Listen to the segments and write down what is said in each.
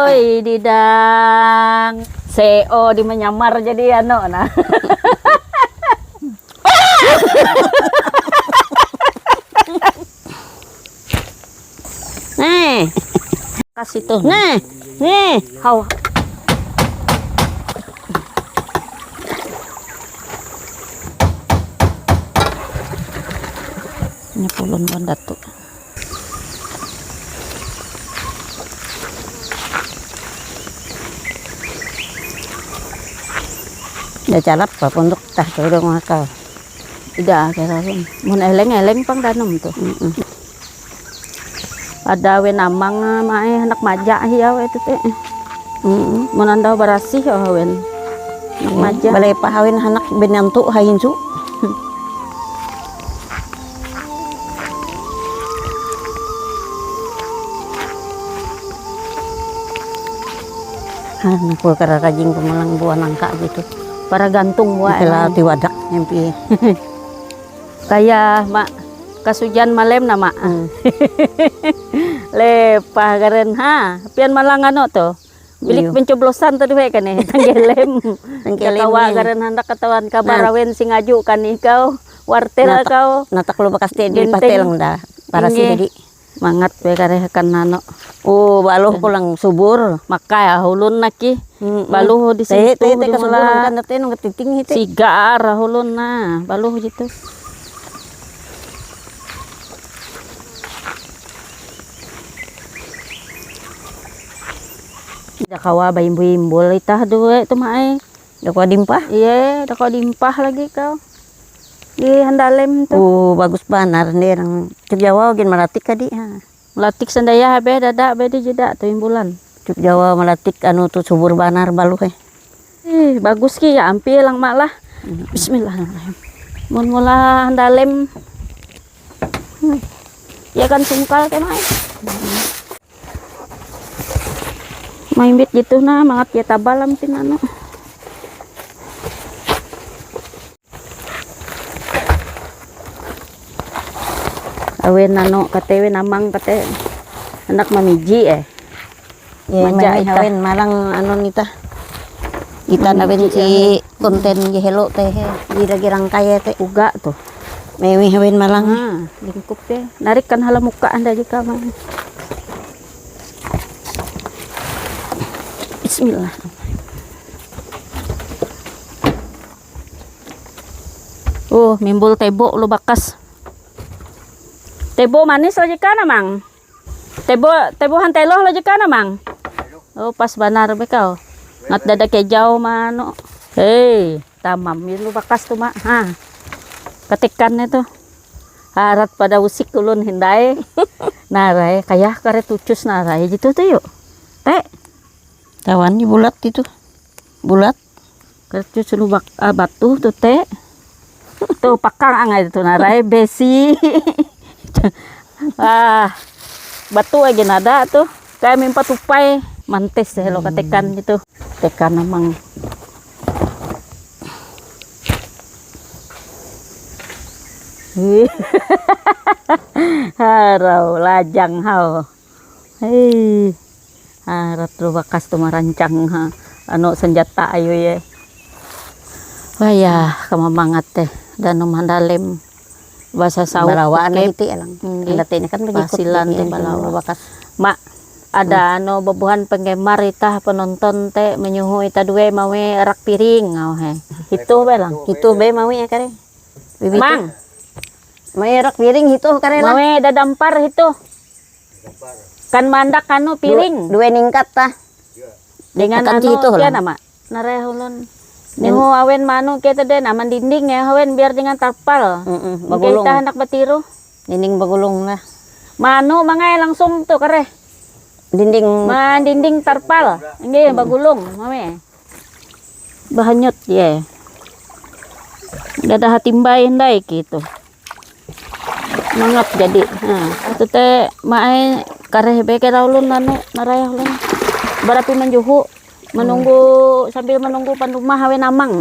Oi, didang CEO di menyamar jadi ano nah. Nih. Kasih tuh. Nih. Hau. Ini pulun bandat tuh. Udah calap pa pundok tah tuh udah ngakal. Udah kira pun. Mun eleng pang danom tuh. Ada we namang mae anak maja hiaw itu teh. Mun anda barasih hawen. Anak maja. Balai pa hawin anak benantu hayinsu. Aku kara rajing pemalang buah nangka gitu. Para gantung buah. Itulah tiwadak nyampi. Kayak mak kasujan malem nama. Lepah karen ha. Pian malang ano to. Bilik pencoblosan tadi we kan eh tanggelem. Kawa karen hendak katawan kabarawen sing ngaju kan kau wartel kau. Natak lu bekas di pastel dah. Para si jadi mangat we karekan nano. Oh, baluh pulang subur. Maka ya hulun naki. Baluh di situ. Teh kasuburan kan teh nu ngetiting hite. Siga arah hulun nah, baluh gitu. Dakawa bayimbul itah dua itu mae. Dakawa dimpah? Iya, dakawa dimpah lagi kau. Di handalem tuh. Oh, bagus banar nih orang Cuk Jawa gin malatik kadi ha. Malatik sandaya be dadak be di jeda tuh imbulan. Cuk Jawa malatik anu tuh subur banar baluh Bagus ki ya ampi lang mak lah. Bismillahirrahmanirrahim. Mun mula handalem. Ya kan sungkal ke mae. Main bit gitu nah mangat ya tabalam pinano. Awen nano kate namang kate anak mamiji manja awen malang anu nita kita naben si konten ge hello teh gira-girang kaya teh uga tuh mewi awen malang lingkup teh narik kan hala muka anda jika mah. Bismillah. Mimbul tebo lu bakas. Tebo manis lagi kana mang. Tebo hanteloh lagi kana mang. Oh pas banar be kau. Ngat dada kejau mano. Hei, tamam lu bakas tuh mak. Ha. Ketikannya tuh. Harat pada usik ulun hindai. Narai kayah kare tucus narai gitu tuh yuk. Teh. Tawan di bulat itu. Bulat. Kare tucus lu batu tuh teh. Tuh pakang angai itu narai besi. Batu aja nada tuh kayak mimpa tupai mantes lo ketekan gitu tekan emang harau lajang hau harat lu bakas tuh marancang anu senjata ayo ya wah ya kemamangat teh dan mandalem bahasa sawah balawaan itu elang ini kan pasilan teh balawa bakas mak ada anu bebuhan penggemar itah penonton teh menyuhu ita dua mawe rak piring itu belang itu be mawe ya kare mang mawe rak piring itu kare mawe dadampar itu kan mandak anu piring dua ningkat tah dengan anu kia nama narehulun Niho awen manu kita deh nama dinding ya awen biar dengan tarpal. Bagulung. Kita hendak betiru. Dinding bagulung lah. Manu mangai langsung tuh kare. Dinding tarpal. Ini bagulung mame. Bahanyut ya. Dadah timbay hindai gitu. Mangap jadi. Nah, itu teh mae kare beke ulun anu naraya ulun. Barapi menjuhu. Sambil menunggu pan rumah hawe namang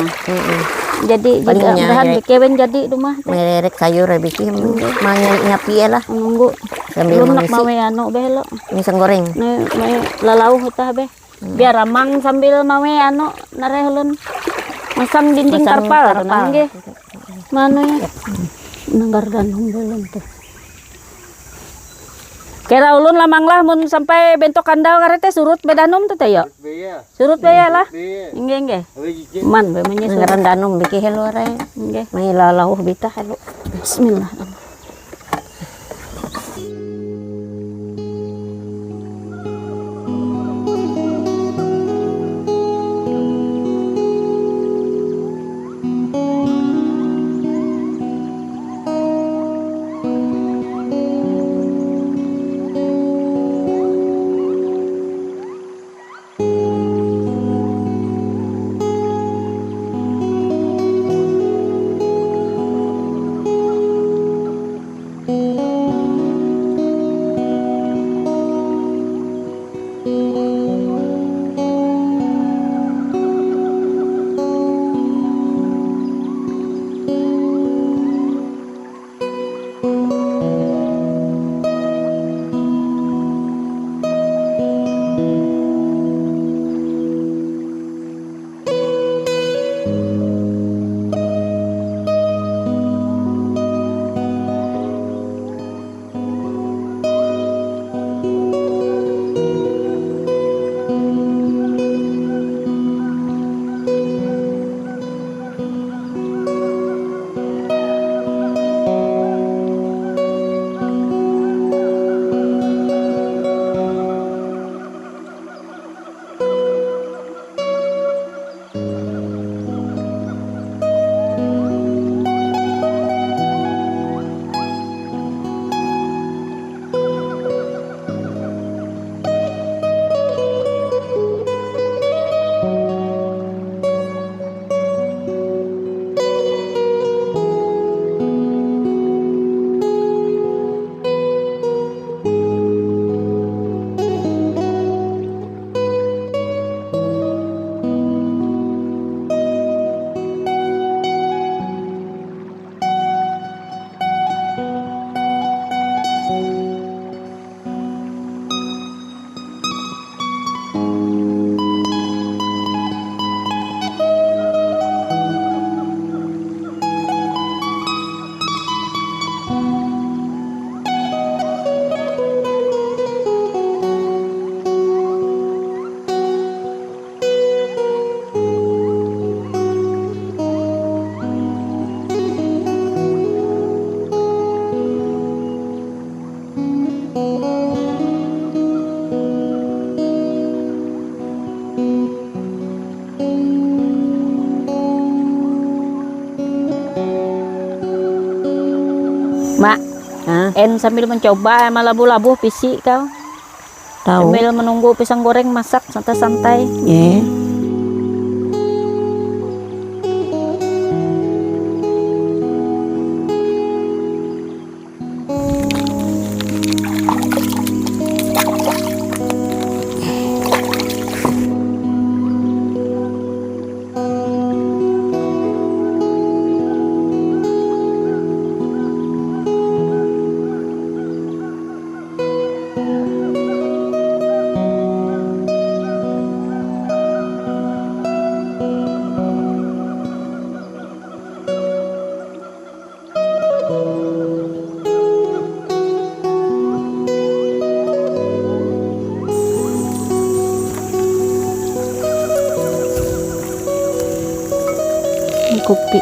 jadi Palingnya, juga mudahan ya. Kevin jadi rumah Merek sayur bikin nyapi ya lah menunggu sambil belum nak mengisi mawe anu belo misang goreng. may lalauh tah be biar ramang sambil mawe anu narehulun masang dinding Masang tarpal tarpal. nangge mano ya nanggardan belum tuh kira ulun lamang lah mun sampai bentok kandau karete surut bedanum tuh tayo surut baya lah inge man be manya surut Ngaran danum bikin helo aray. inge May lalauh bita helo. bismillah mak en sambil mencoba malabu-labu pisi kau Tahu. sambil menunggu pisang goreng masak santai-santai Ya. ini kopi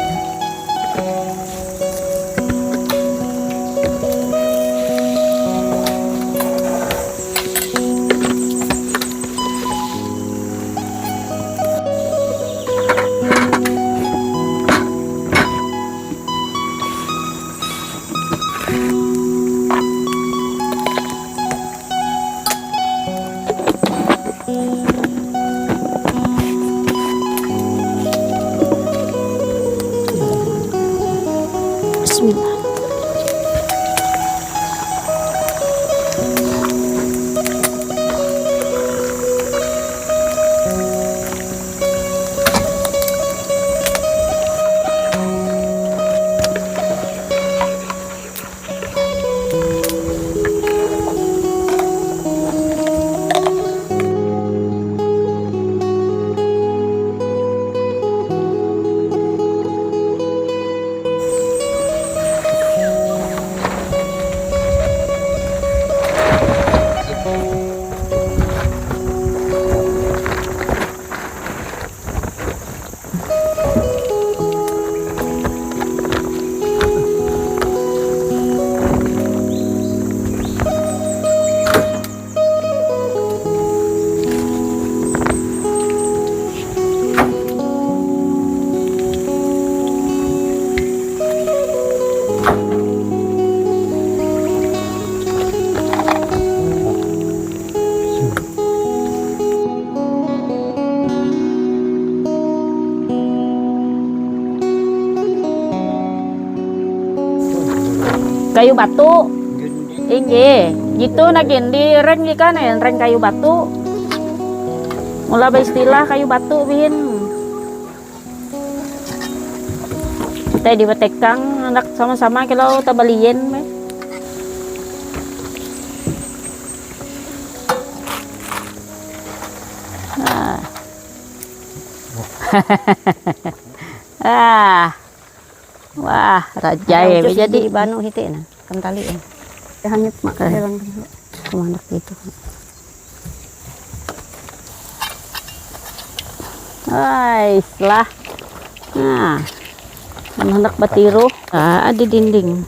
Kayu batu. Yun din. Inggih, gitu nagin di reng di kan reng kayu batu. Mula ba istilah kayu batu bihin. Kita di batekang anak sama-sama kalau tabaliin me. Ah. Ah. Wah, rajai Ada jadi di banu hiti na. Kantali eh. Hanyut mak lang kumanak dito. ay, lah. Nah. Anak batiru. Ah, di dinding.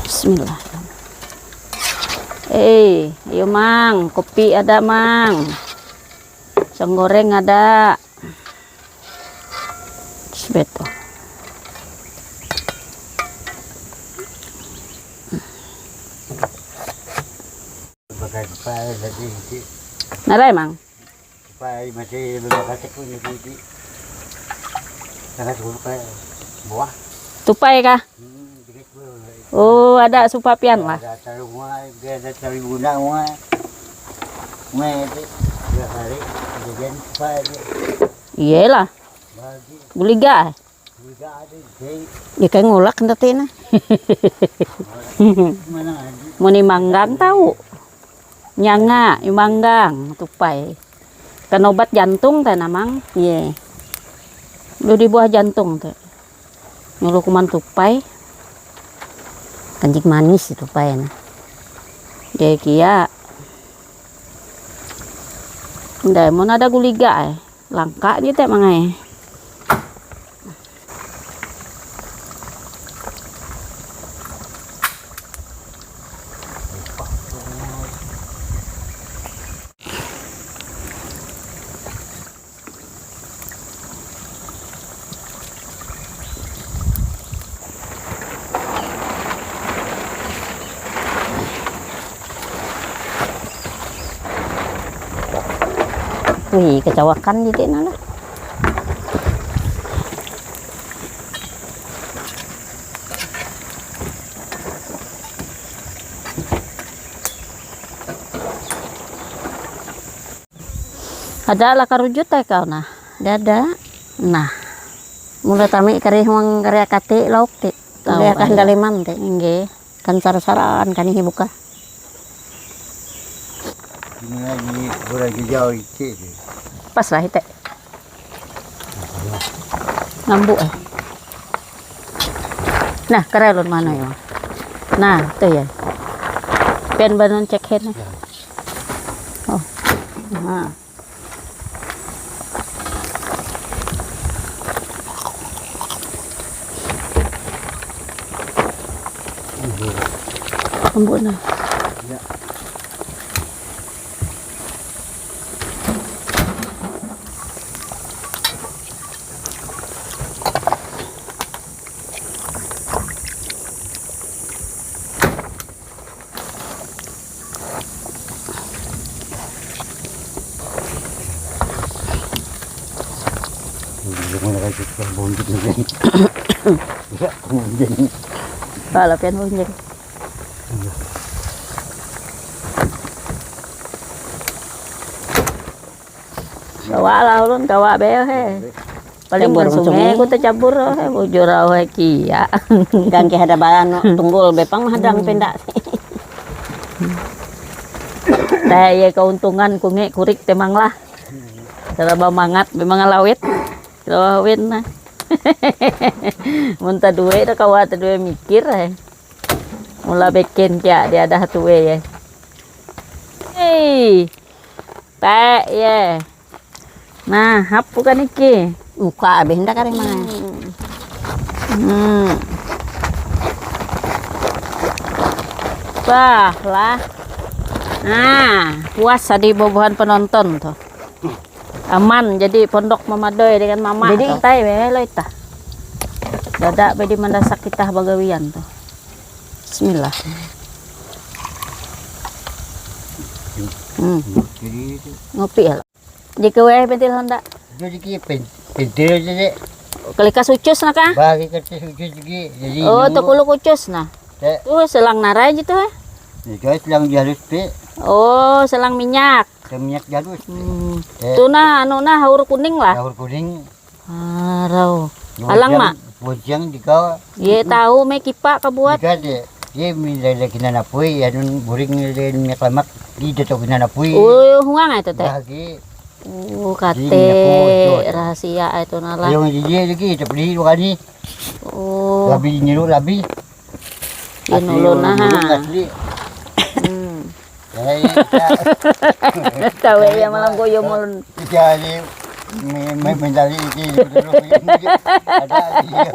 Bismillah. Ayo mang, kopi ada mang. Pisang goreng ada. Sebeto. Bagai pai lagi di. Naray mang. Pai masih berbakasi pun di. Sangat suka buah. Tupai kah? Dikit bu. Oh, ada supapian lah. Ada taruhnya, ada taruh guna muai. Muai itu dua hari kemudian pai Iyalah, bagi guliga. juga ada di Ya kayak ngulak nanti na. mana ada. Muni manggang tahu. Nyanga, yung manggang, tupai. Kan obat jantung teh namang. Iya. Lu di buah jantung teh. Nyuruh kuman tupai. Kancing manis itu pa na. Dia kia. Nday mau ada guliga langka dia teh mangai. Wih, kecawakan gitu na lah. Ada lah karujut teh kau nah. Dada. Nah, Mula tami karih mang karya kate lauk te. Tahu, Tahu kan ayah. dalemam te. nggih. Kan sar-saran kan hibuka. Ini lagi boleh jauh itu. Pas lah teh. Ngambu Nah, karelon mana ya? Nah, tuh ya. Pen banon cek hen. Oh. Nah. Ngambu na. Ya. Jangan lagi terbunjuk ni. Ya, kemudian Bala pen bunjing. Kawa lah ulun kawa beo he. Paling Cabur bon sungai. sungai ku teh cabur he bujur he kia. Kan ki hada bayan tunggul bepang hadang pendak. Teh ye keuntungan kunge kurik temang lah. Cara mangat memang lawit. Lawit nah. Mun ta duwe da kawa ta duwe mikir he. Mula bikin kia dia ada tuwe ye. Hei. Teh ye. Nah, hap bukan iki. Muka abeh hendak kareh mana. Wah lah. Nah, puas tadi bobohan penonton tuh. Aman jadi pondok mamadoy dengan mama. Jadi- Jadi tai beloy tah. Dadak bedi mendasak kita bagawian tuh. Bismillah. jadi itu. Ngopi ya. Di kewe pentil honda. Jadi pintir jadi Kali kasucus na ka? bagi kerja sujud juga. Jadi Oh, to kulo kucus na. Tuh selang naray gitu ha. Itu lang jalus pe, Oh, selang minyak. minyak jalus. Tuh na ano na haur kuning lah. Daun kuning. Araw. Alang mak. Bojang di kau. Ye tahu me kipa kabuat. Jika dia minta kinanapui, anun buring minyak lemak di dato kinanapui. Oh, hungang itu teh. Bagi Kate Ini rahasia itu nalah. yung dia lagi tapi kani Oh, labi nyiru labi. yun ulo na ha. Asli. Hmm. Kaya Tahu ya malam goyo mulun. jadi may mentali ini ada dia.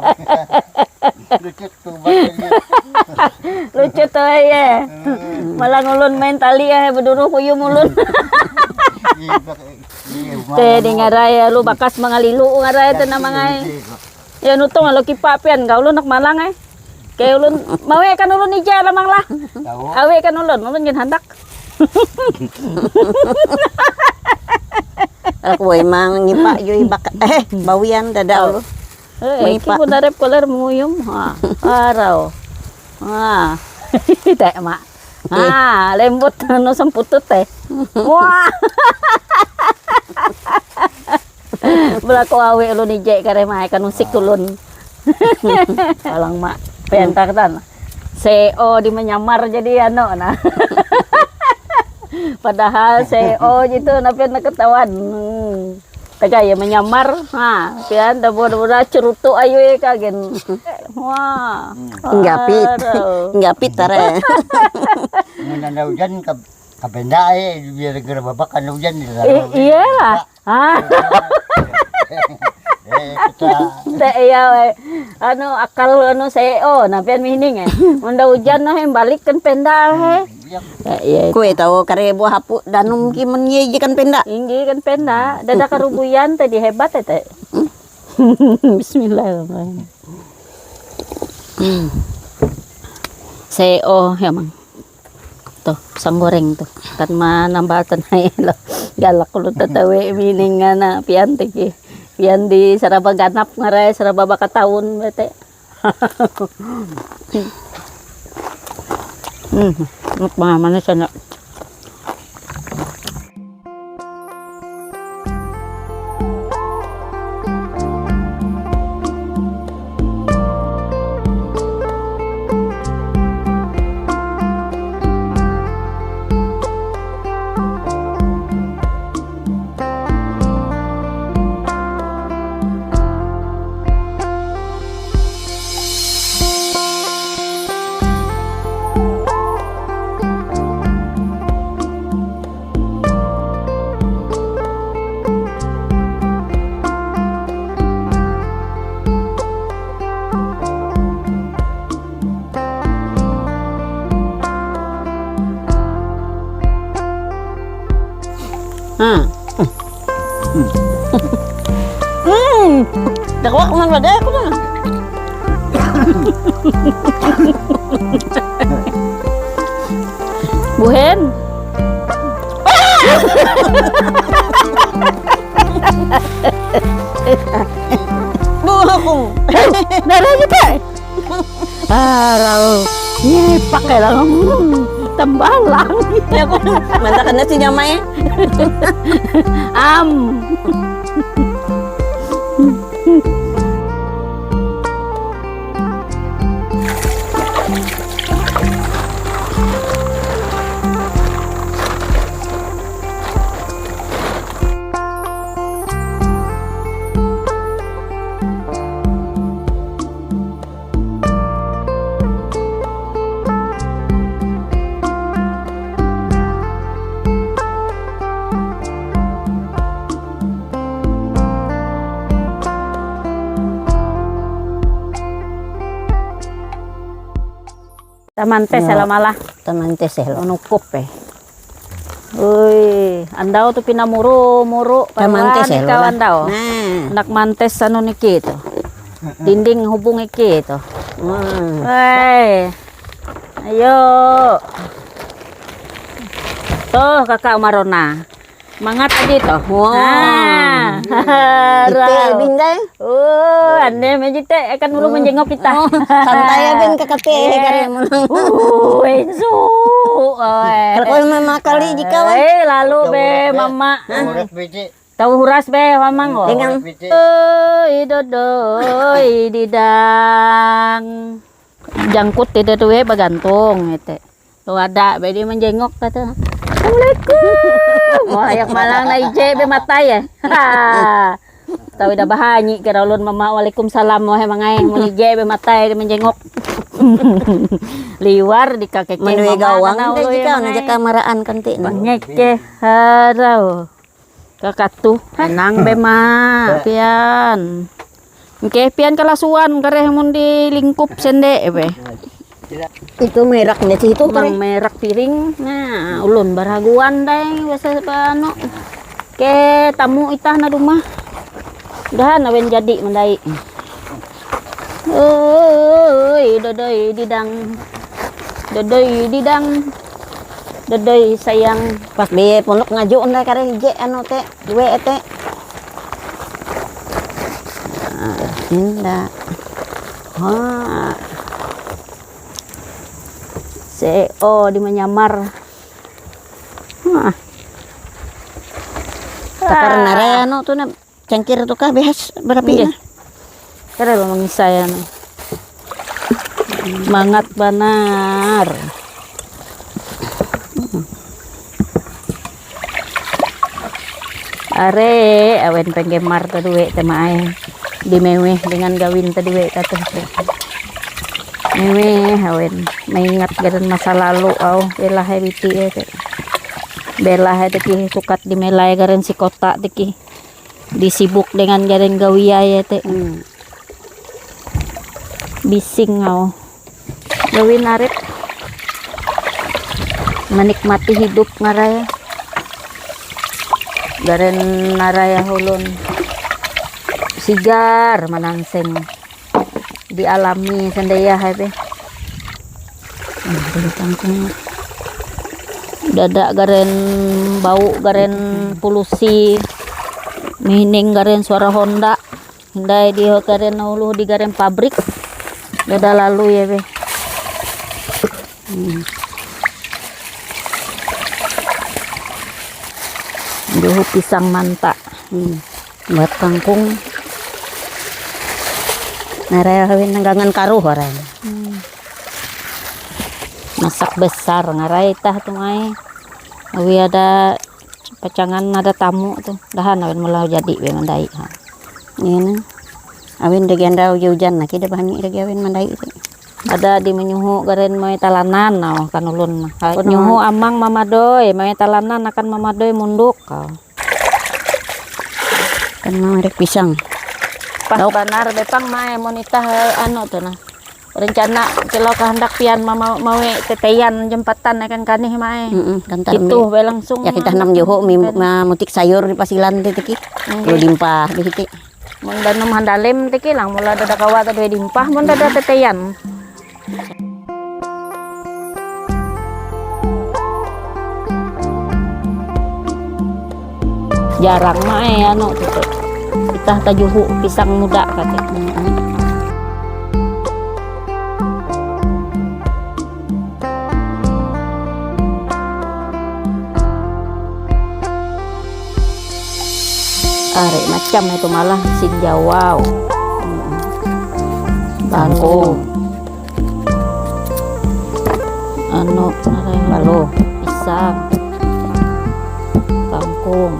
Lucu tuh banget. Lucu tuh ya. Malang ulun main tali ya beduru kuyo mulun. Teh di ngaray lu bakas mangalilu ngaray teh na mangay. Ya nutong lo kipapian kau lu nak malang ay. Kaya ulun mawe kan ulun ija lamang lah. Awe kan ulun gin handak. Aku emang ngipa yui bawian dada lu. Eh, iki pun darep koler muyum. Ha, araw. Ha. Teh mak. Ha, lembut anu semputut teh. Wah. Belako awe ulun ije kare mah kan usik ulun. Alang mak pentaktan. CEO di menyamar jadi ano nah. Padahal CEO gitu napian naketahuan. Taga ya menyamar, ha, pian dabo-dabo cerutu ayo kagen. Wah. Enggak pit tare. Menanda hujan kapenda biar geura babakan hujan di dalam. Iyalah. Ha. Teh iya anu akal anu CEO na pian mining Munda hujan nah balik kan penda he. Iya. Kue tahu kare buah hapu danum ki mun ye kan penda. Inggi kan penda, dada karubuyan tadi hebat teh. Bismillahirrahmanirrahim. CEO ya mang. Tuh, sang goreng tuh. Kan manambatan ay lo. Galak ko tatawe mining nga na pian tiki. Pian di saraba ganap ngaray saraba bakataon bete. Mga manis na. Dakwak man pada aku na. Buhen. Buah kong. Nara kita. Araw. Ni pakai lang. Tambalang. Ya ko. Manta ka na si Nyamay. Am. Taman teh selamalah. Taman teh selo. Nukup Uy, andau tu pinamuro-muro Taman teh selo. kawan daw. Nah. Anak mantes anu niki to. Dinding hubung iki to. Hei. Ayo. Tuh kakak Marona. Mangat dito. Wow. Ah. Ite bingay. Oh, ane medyo te akan mulu menjengok kita. Santai ben kakate kare mo. Enzo. Kalau mama kali jika Lalu be mama. Uras biji. Tahu huras be mamang oh. Dengan Biji. Dodoi didang. Jangkut tidak tuh bagantung ete. Tuh ada be dia menjengok kata. Assalamualaikum. Wah, yang malang na ije be mata ya. Tahu dah bahanyi kira ulun mama waalaikumsalam wah mangai mun ije be mata dia menjengok. Liwar di kakek menwe gawang deh jika na jaka maraan kanti na. Ngeke harau. Kakatu nang be ma pian. Ngke pian kalasuan kareh mun di lingkup sende be. Itu merak nih sih itu Bang merak piring. Nah, ulun baraguan dai wasa ano. Ke tamu itah na rumah. Udahan awen jadi mendai. Oi, dodoi didang. Dodoi didang. Dodoi sayang. pas be pondok ngajuan deh kare hije anu teh dua teh. Indah. Wah. CEO di menyamar. Takar nare anu tuh na cangkir tuh kah behas berapa Iya. ya? Kira lo mengisaya no. Semangat banar. Are awen penggemar tadue temae di meweh dengan gawin tadue kata. Meweh awen mengingat garan masa lalu au bela hebiti ete. Bela teki sukat di melai garan si kota teki. Disibuk dengan garan gawiya ete. Bising au. Gawin arit. Menikmati hidup ngaraya. Garen naraya hulun sigar manangseng dialami sendaya habe dadak garen bau garen polusi mining garen suara Honda hindai di garen ulu di garen pabrik dada lalu ya be Duhu pisang manta. Buat kangkung. Nare kawin nanggangan karuh orang. Masak besar ngarai tah tuh ai. Awi ada pacangan ada tamu tuh. Dahan awin mulau jadi be mandai. Ini awin degenda hujan nak kita bahan lagi awin mandai itu. Ada di menyuhu garen mau talanan naw kan ulun. Nyuhu amang mamadoy, mau talanan akan mamadoy munduk kau. Kan mau rek pisang. Pas banar bepang mae monita anu tuh nah. Rencana kalau kehendak pian mau teteyan jembatan akan kanih mae. Kantar Itu we langsung. ya kita nam joho mutik sayur di pasilan teh tiki. Lu dimpah di hiti. Mun danum handalem teki lang mula dada kawa tadi dimpah mun dada teteyan. Jarang mae anu tuh. Kita tajuhu pisang muda kate. Are macam itu malah sinjawau. Kangkung. Anu Lalu pisang. Kangkung.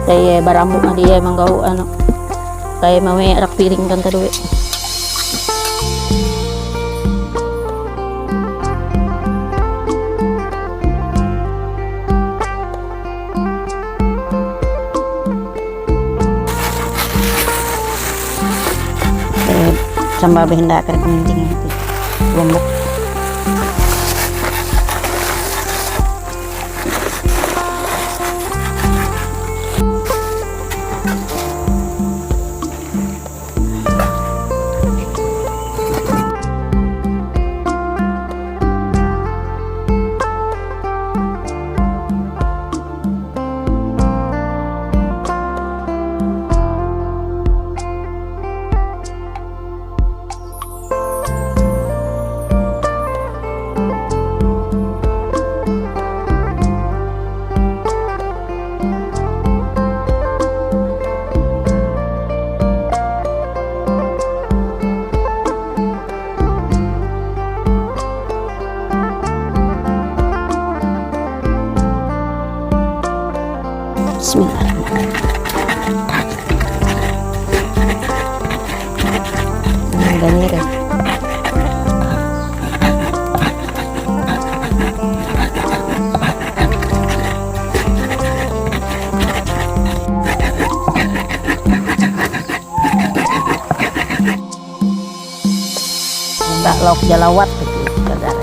Saya barambu na dia manggau ano. Saya mau rak piring kan tadi. Samba benda kare penting itu. Lombok. Bismillahirrahmanirrahim. Ganir ya. Tak lauk jalawat gitu, saudara.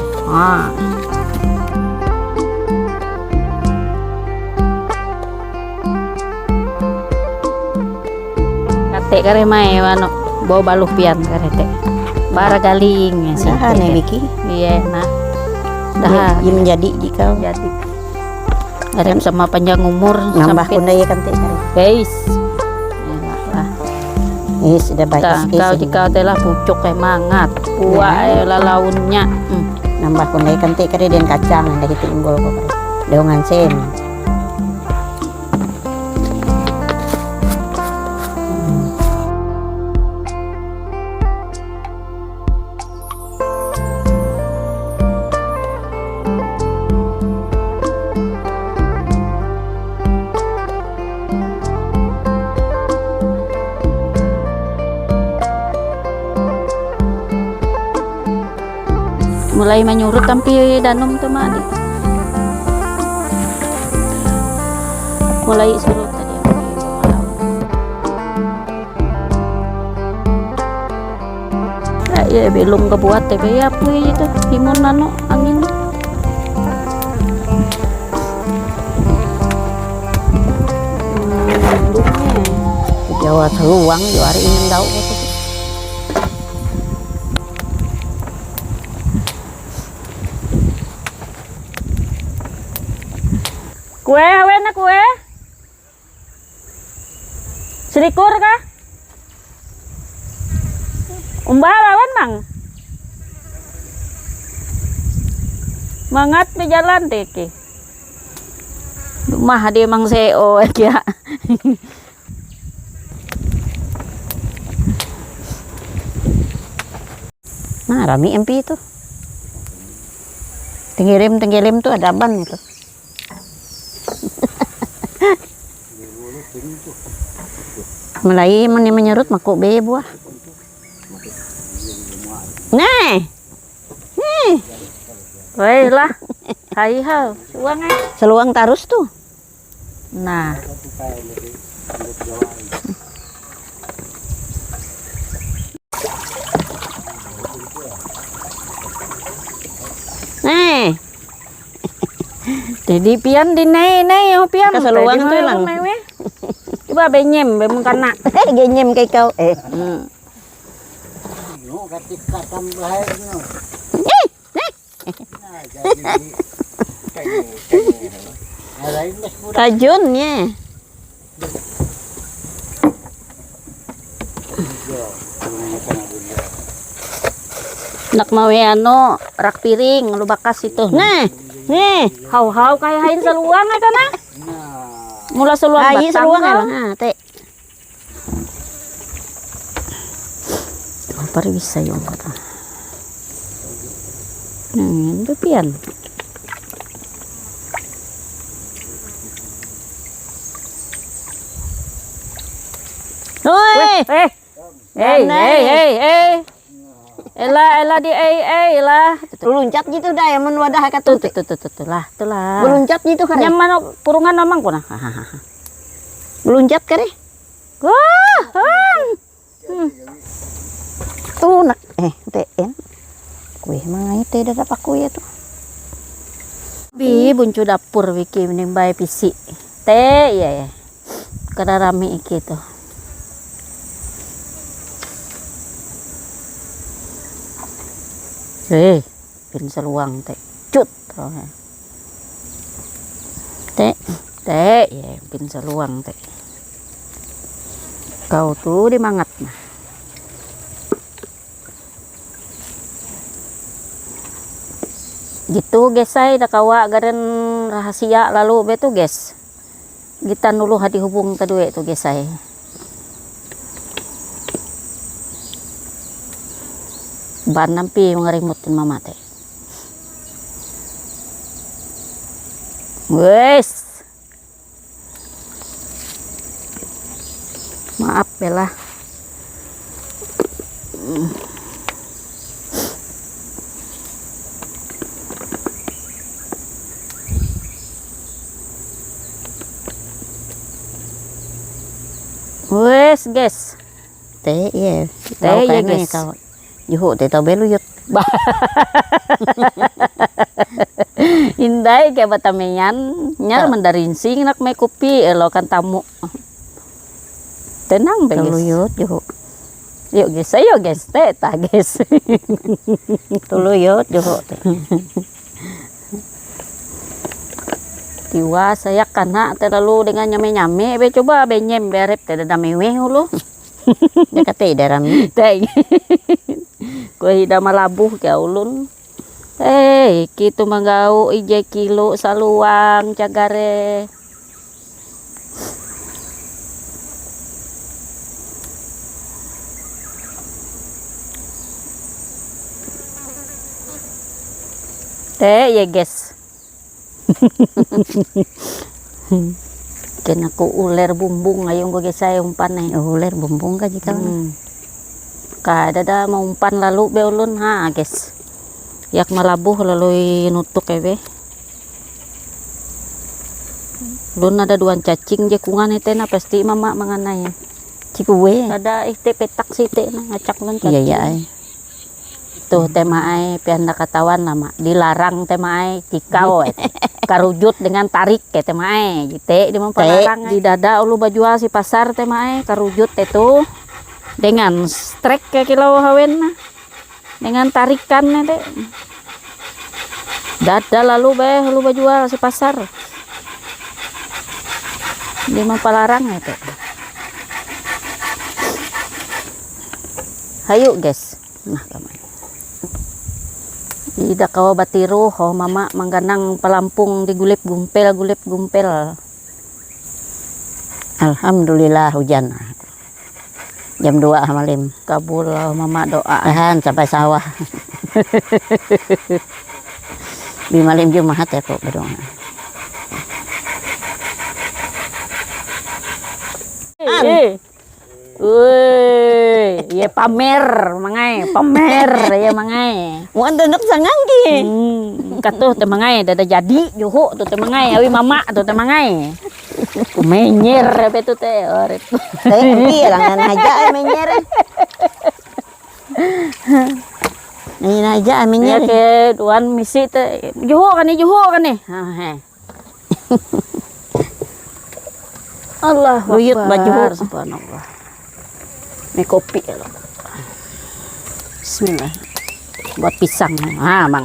Kate kare mae wano bawa baluh pian kare te. Bara galing ya sih. Dah nih Biki. Iya nah. Dah menjadi jika Jadi. Karem sama panjang umur nambah sampai kunda ya kan teh. guys. Enak lah. Sudah baik Kau jika telah pucuk mangat. Puak launnya. Nambah kunda kan teh kare den kacang dah kita unggul kok kare. Daungan sen. Mulai menyurut tapi danum tuh mah adik. Mulai surut tadi ya belum kebuat tapi ya apa itu timun nano angin. Jawa seluang juari ingin tahu gitu. Kue awen kue. Selikur kah? Umbal awan mang. Mangat di jalan teki. Rumah dia mang CEO ya. Nah, Rami MP itu. Tenggilim tuh ada ban itu. Mulai menyerut makuk be buah. Nah. Weh lah. Hai hau, suang Seluang tarus tuh. Nah. Nah. Jadi pian di nei yo pian. Keseluang tuh lang. Coba benyem be mun kana. Genyem kayak kau. No, ketika tambah no. Tajunnya. Nak mau ano rak piring lu bakas itu. Nah, nih. Hau kayak hain seluang ya kana. Mula seluang Ayi batang. seluang ya, Bang. Teh. Apa bisa yung kata. Bepian. Oi. Ela di lah. Luncat gitu dah ya men wadah kata Tuh lah. Meluncat gitu kan. Nyaman kurungan omang kuna. Meluncat kare. Wah. tunak teen kue mangai teh dapat kue tuh Bi buncu dapur Wiki mending bae pisi. Teh iya ya. Kada rame iki tuh. Pin seluang teh. Cut. Teh, ya pin seluang teh. Kau tuh dimangat nah. Gitu guys saya dah kawa garen rahasia lalu betu guys. Kita nulu hati hubung kedua itu guys saya. Ban nampi ngerimutin mama teh. Wes. Maaf Bella. Wes guys. teh iya Teh iya guys. Juhu teh tau belu yut Indai kayak batamenyan nyar mandarinsing nak may kopi elo kan tamu. Tenang be tulu guys. yut juhu Yuk guys, ayo guys, teh ta guys. tulu yut juhu teh Tiwa saya kana terlalu dengan nyame-nyame be coba be nyem berep teh da meweh hulu. dekat teh daram Teh. Kue hida malabuh ke ulun. Kitu manggau ije kilo saluang cagare. Teh ya guys. Kena ku uler bumbung ayong gue saya umpan nih. uler bumbung ka jika Kada da maumpan lalu be ulun ha guys. Yak malabuh lalu nutuk be. Ulun ada duan cacing je kungan ite na pasti mama manganay. cikuwe Ada ite petak si ite na ngacak ulun iya cacing. iya ay. Tuh tema ay pianda katawan nama dilarang tema ay tikau karujut dengan tarik ke tema ay jite di palarang di dada ulu bajual si pasar tema ay karujut itu dengan strek ke kilau hawen na dengan tarikan na deh dada lalu be ulu bajual si pasar di palarang itu. Hayu guys, nah kamay. Ida kawa batiru ho mama mangganang palampung digulip gumpel. Alhamdulillah hujan jam 2 malam Kabul mama doa. tahan sampai sawah di malam Jumat ya kok berdoa Woi, ya pamer mangai, ya mangai. mau anak sangangki Katuh teh mangai dada jadi juhu tuh teh mangai awi mama tuh teh mangai. Menyer apa tuh teh orek. teh empi langan aja menyer ini aja Ya menyer ke duan misi teh juhu kan nih. Allah Luyut baju. subhanallah. Ini kopi ya loh. Bismillah. Buat pisang. Ah, Mang.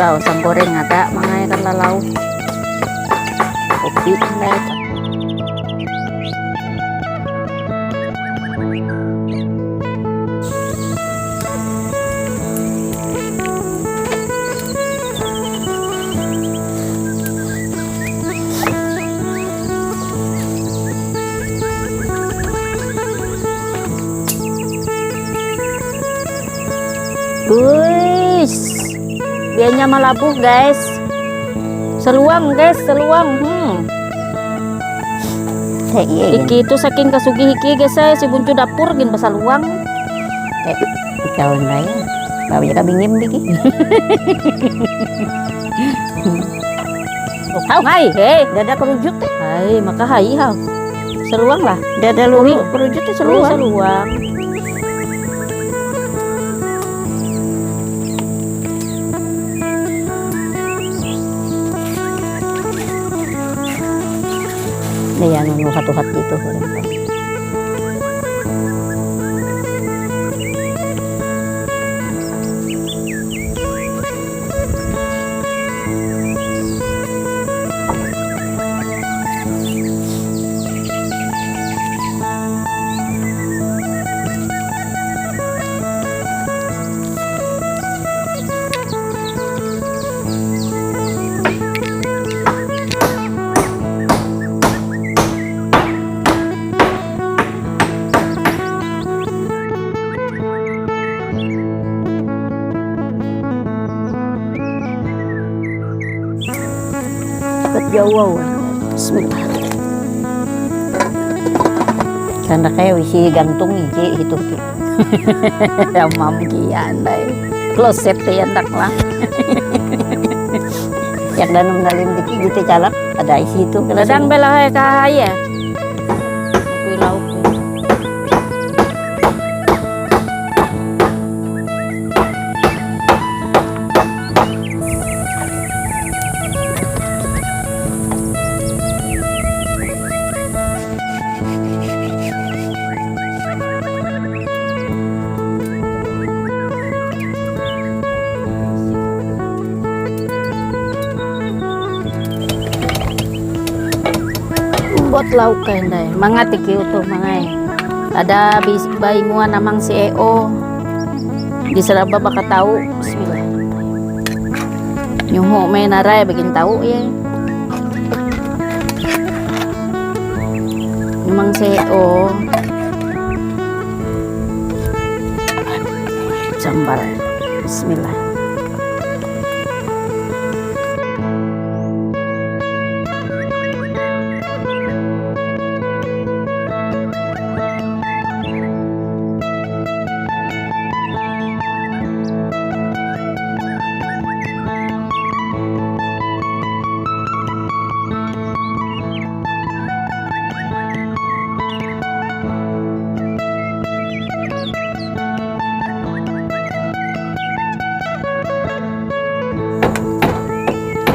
Kau sang goreng ada mangai kan lalau. Kopi lah. Guys, biarnya malabuh guys. Seluang guys, seluang. teh iya Iki itu saking kasugi iki guys saya si buncu dapur gin pasaluang. kawan raya Bawa ka bingim diki. Hao ngay, hey. Dada kerujut teh. Ay, makahayi hao. Saluang lah. Dada lulu kerujut teh seluar. Saluang. Nah, yang anu hatu-hati itu. Jawa. Bismillah. Karena kayak isi gantung iji itu tuh. Mam kian dai. Kloset teh yandak lah. Yang danum dalim diki gitu calak ada isi itu. Kadang bela hae ka haye. Kuy lauk. Buat lauk kain dai. Mga tiki uto mga ada bayi mua namang CEO. Di seraba baka tahu. Bismillah. Nyuho may naray bagin tahu ya. Namang CEO. Jambar. Bismillah.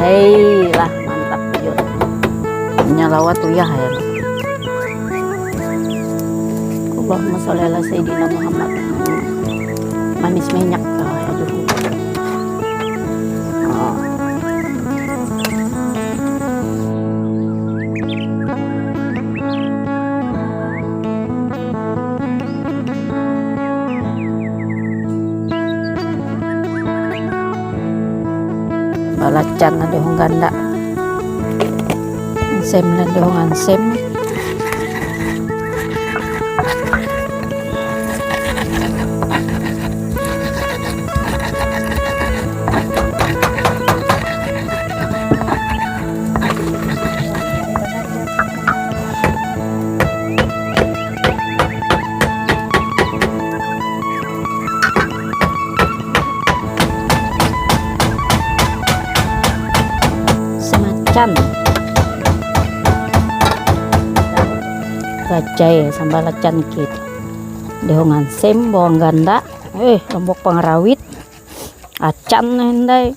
Hei lah mantap yuk. Nyalawat tuh ya ya. Allahumma sholli ala sayyidina Muhammad. Manis minyak aduh. Oh. Balacan na dehong ganda. Ansem na dehong ansem. Semacan. Bajai sambal lacan gitu. Dehongan sem bawang ganda. Lombok pangrawit. Acan nendai.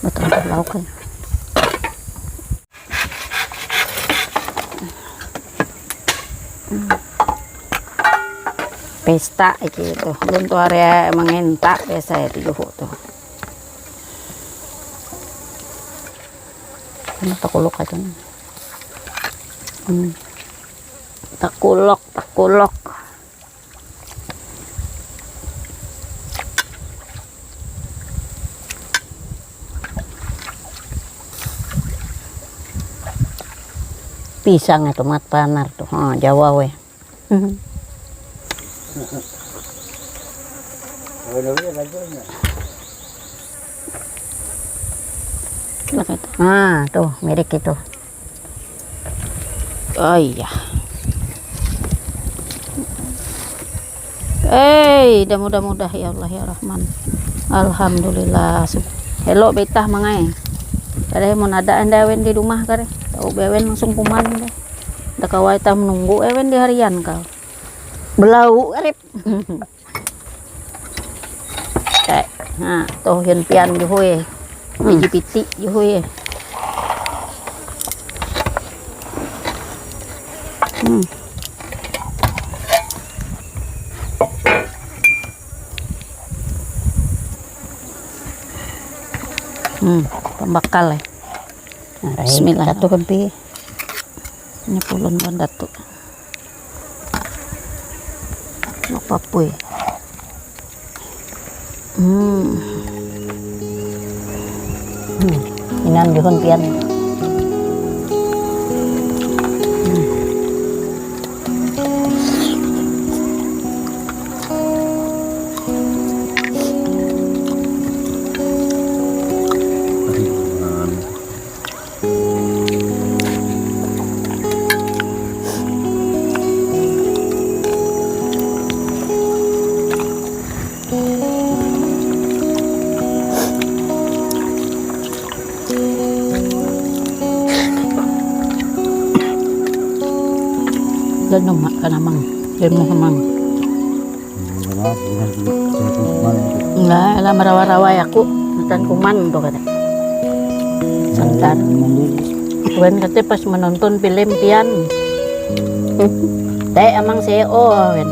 Betul lauk kan. Pesta gitu. Dan tuh area emang entak biasa ya tuh tuh. Ini takulok aja nih. Takulok. Pisang itu mat panar tuh. Jawa weh. Tuh mirip itu. Oh iya. Dah mudah-mudah ya Allah ya Rahman. Alhamdulillah. Hello betah mangai. Kare mau ada anda ewen di rumah kare. Tahu bewen langsung kuman deh. Da kawai ta menunggu ewen di harian kau. Belau arep. Nah, toh yan pian juhoy. Biji piti juhoy. Pembakal ya. Bismillah. Satu kempi. Ini pulun bandat tuh. Nok papuy. Inan bihon pian. Dan mak kanamang. Demo hamang. Lah, marawa-rawa aku. Santan kuman tuh kata. Santan. Wen kata pas menonton film pian. Teh emang CEO wen.